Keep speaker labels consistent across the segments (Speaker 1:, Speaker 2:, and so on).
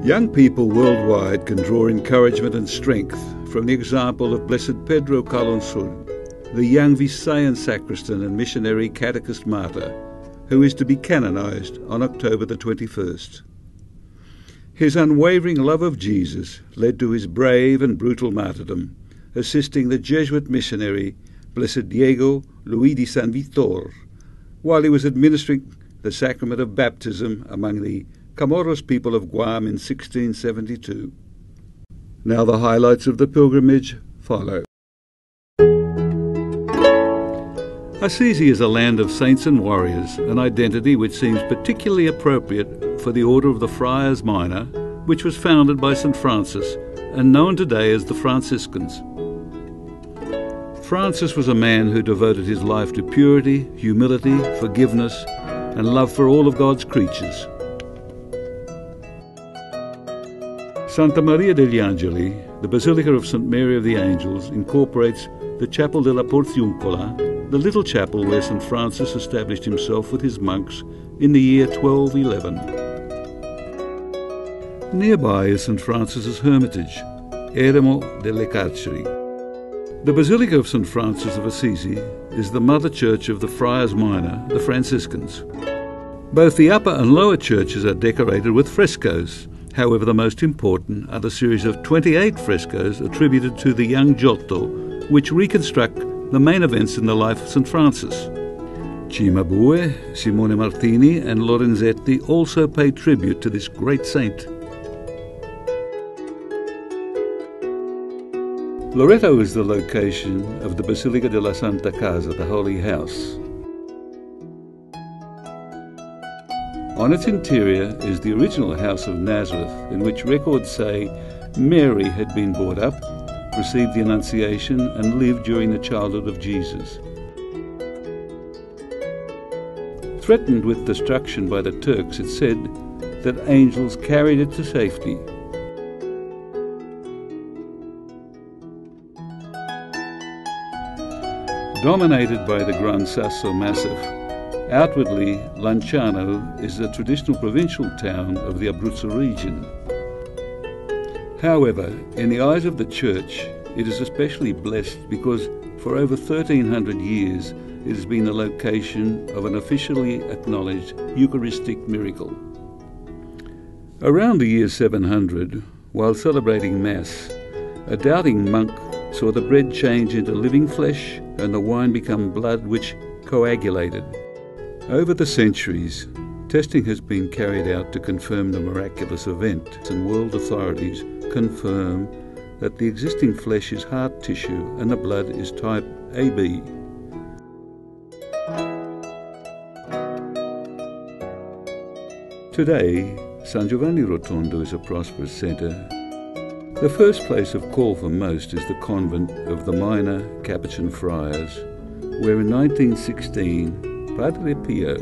Speaker 1: Young people worldwide can draw encouragement and strength from the example of Blessed Pedro Calungsod, the young Visayan sacristan and missionary catechist martyr, who is to be canonised on October the 21st. His unwavering love of Jesus led to his brave and brutal martyrdom, assisting the Jesuit missionary Blessed Diego Luis de San Vitor, while he was administering the sacrament of baptism among the Comoros people of Guam in 1672. Now the highlights of the pilgrimage follow. Assisi is a land of saints and warriors, an identity which seems particularly appropriate for the Order of the Friars Minor, which was founded by St. Francis and known today as the Franciscans. Francis was a man who devoted his life to purity, humility, forgiveness, and love for all of God's creatures. Santa Maria degli Angeli, the Basilica of St. Mary of the Angels, incorporates the Chapel della Porziuncola, the little chapel where St. Francis established himself with his monks in the year 1211. Nearby is St. Francis's hermitage, Eremo delle Carceri. The Basilica of St. Francis of Assisi is the mother church of the Friars Minor, the Franciscans. Both the upper and lower churches are decorated with frescoes. However, the most important are the series of 28 frescoes attributed to the young Giotto, which reconstruct the main events in the life of St. Francis. Cimabue, Simone Martini and Lorenzetti also pay tribute to this great saint. Loreto is the location of the Basilica della Santa Casa, the Holy House. On its interior is the original house of Nazareth, in which records say Mary had been brought up, received the Annunciation, and lived during the childhood of Jesus. Threatened with destruction by the Turks, it said that angels carried it to safety. Dominated by the Gran Sasso Massif, outwardly Lanciano is the traditional provincial town of the Abruzzo region. However, in the eyes of the Church, it is especially blessed because for over 1300 years it has been the location of an officially acknowledged Eucharistic miracle. Around the year 700, while celebrating Mass, a doubting monk saw the bread change into living flesh and the wine become blood which coagulated. Over the centuries, testing has been carried out to confirm the miraculous event, and world authorities confirm that the existing flesh is heart tissue and the blood is type AB. Today, San Giovanni Rotondo is a prosperous centre. The first place of call for most is the convent of the Minor Capuchin Friars, where in 1916 Padre Pio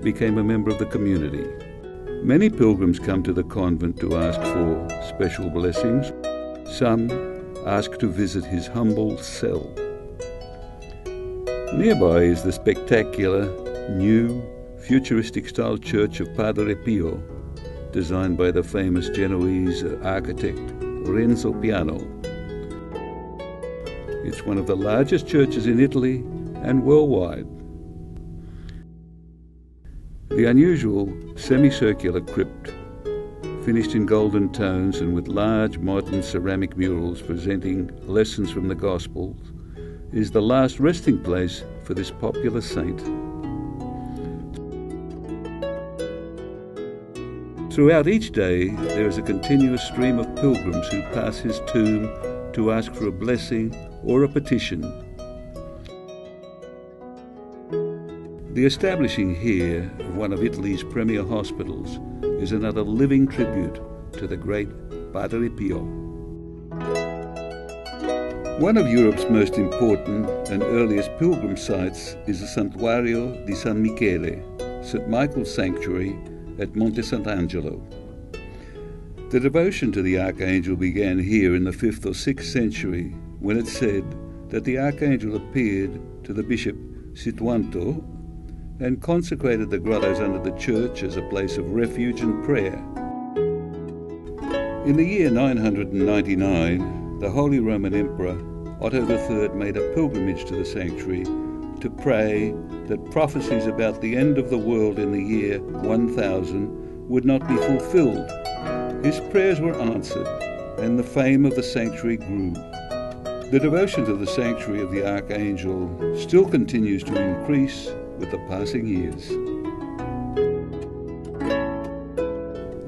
Speaker 1: became a member of the community. Many pilgrims come to the convent to ask for special blessings. Some ask to visit his humble cell. Nearby is the spectacular, new, futuristic-style church of Padre Pio, designed by the famous Genoese architect Renzo Piano. It's one of the largest churches in Italy and worldwide. The unusual semicircular crypt, finished in golden tones and with large modern ceramic murals presenting lessons from the Gospels, is the last resting place for this popular saint. Throughout each day, there is a continuous stream of pilgrims who pass his tomb to ask for a blessing or a petition. The establishing here of one of Italy's premier hospitals is another living tribute to the great Padre Pio. One of Europe's most important and earliest pilgrim sites is the Santuario di San Michele, St. Michael's Sanctuary at Monte Sant'Angelo. The devotion to the Archangel began here in the 5th or 6th century, when it said that the Archangel appeared to the Bishop Situanto and consecrated the grottos under the church as a place of refuge and prayer. In the year 999, the Holy Roman Emperor Otto III made a pilgrimage to the sanctuary to pray that prophecies about the end of the world in the year 1000 would not be fulfilled. His prayers were answered, and the fame of the sanctuary grew. The devotion to the sanctuary of the Archangel still continues to increase with the passing years.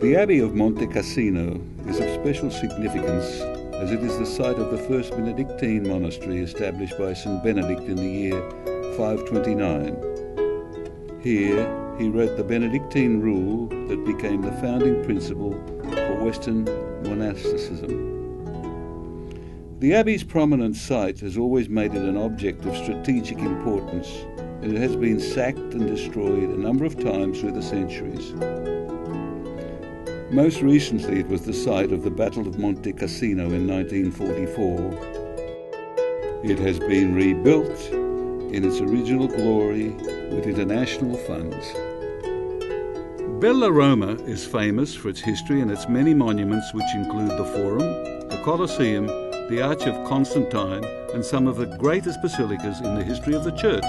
Speaker 1: The Abbey of Monte Cassino is of special significance as it is the site of the first Benedictine monastery established by St. Benedict in the year 529. Here he wrote the Benedictine rule that became the founding principle for Western monasticism. The Abbey's prominent site has always made it an object of strategic importance, and it has been sacked and destroyed a number of times through the centuries. Most recently it was the site of the Battle of Monte Cassino in 1944. It has been rebuilt in its original glory with international funds. Bella Roma is famous for its history and its many monuments, which include the Forum, the Colosseum, the Arch of Constantine, and some of the greatest basilicas in the history of the Church.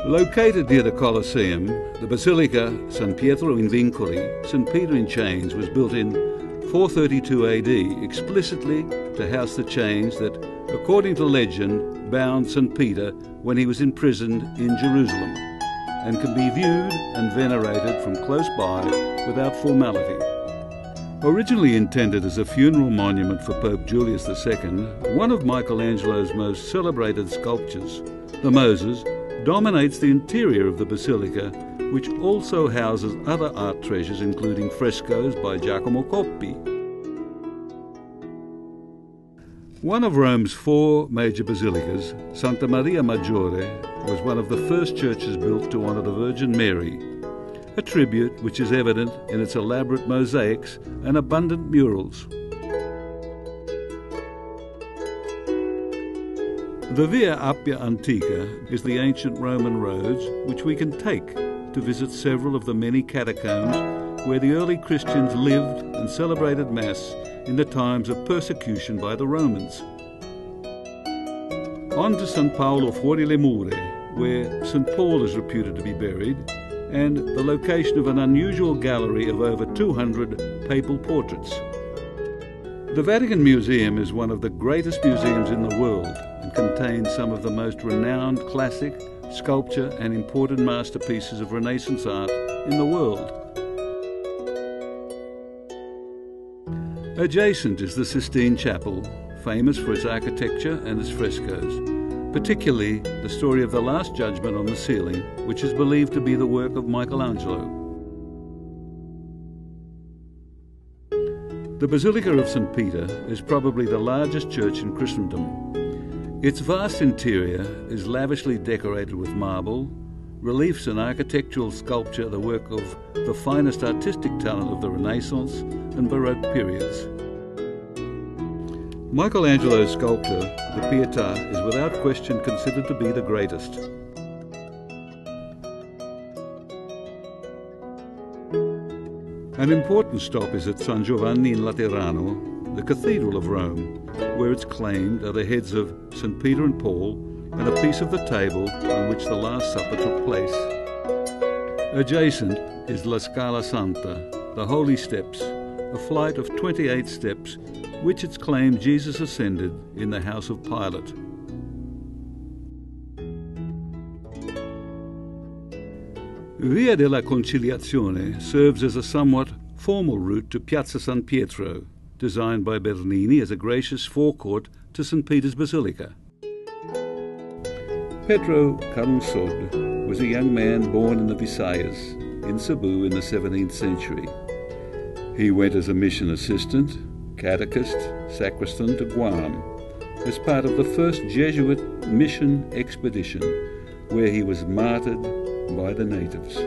Speaker 1: Located near the Colosseum, the Basilica San Pietro in Vincoli, St. Peter in Chains, was built in 432 AD explicitly to house the chains that, according to legend, bound St. Peter when he was imprisoned in Jerusalem, and can be viewed and venerated from close by without formality. Originally intended as a funeral monument for Pope Julius II, one of Michelangelo's most celebrated sculptures, the Moses, dominates the interior of the basilica, which also houses other art treasures including frescoes by Giacomo Coppi. One of Rome's four major basilicas, Santa Maria Maggiore, was one of the first churches built to honour the Virgin Mary, a tribute which is evident in its elaborate mosaics and abundant murals. The Via Appia Antica is the ancient Roman roads which we can take to visit several of the many catacombs where the early Christians lived and celebrated Mass in the times of persecution by the Romans. On to San Paolo fuori le mura, where St. Paul is reputed to be buried, and the location of an unusual gallery of over 200 papal portraits. The Vatican Museum is one of the greatest museums in the world and contains some of the most renowned classic, sculpture and important masterpieces of Renaissance art in the world. Adjacent is the Sistine Chapel, famous for its architecture and its frescoes, particularly the story of the Last Judgment on the ceiling, which is believed to be the work of Michelangelo. The Basilica of St. Peter is probably the largest church in Christendom. Its vast interior is lavishly decorated with marble, reliefs and architectural sculpture, the work of the finest artistic talent of the Renaissance and Baroque periods. Michelangelo's sculpture, the Pietà, is without question considered to be the greatest. An important stop is at San Giovanni in Laterano, the Cathedral of Rome, where it's claimed are the heads of St. Peter and Paul and a piece of the table on which the Last Supper took place. Adjacent is La Scala Santa, the Holy Steps, a flight of 28 steps which it's claimed Jesus ascended in the house of Pilate. Via della Conciliazione serves as a somewhat formal route to Piazza San Pietro, designed by Bernini as a gracious forecourt to St. Peter's Basilica. Pedro Calungsod was a young man born in the Visayas, in Cebu in the 17th century. He went as a mission assistant, catechist, sacristan to Guam, as part of the first Jesuit mission expedition, where he was martyred by the natives.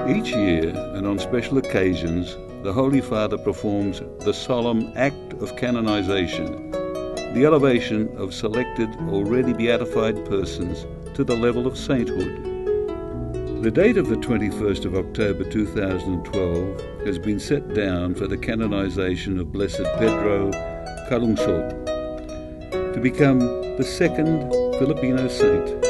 Speaker 1: Each year, and on special occasions, the Holy Father performs the solemn act of canonization, the elevation of selected already beatified persons to the level of sainthood. The date of the 21st of October 2012 has been set down for the canonization of Blessed Pedro Calungsod, to become the second Filipino saint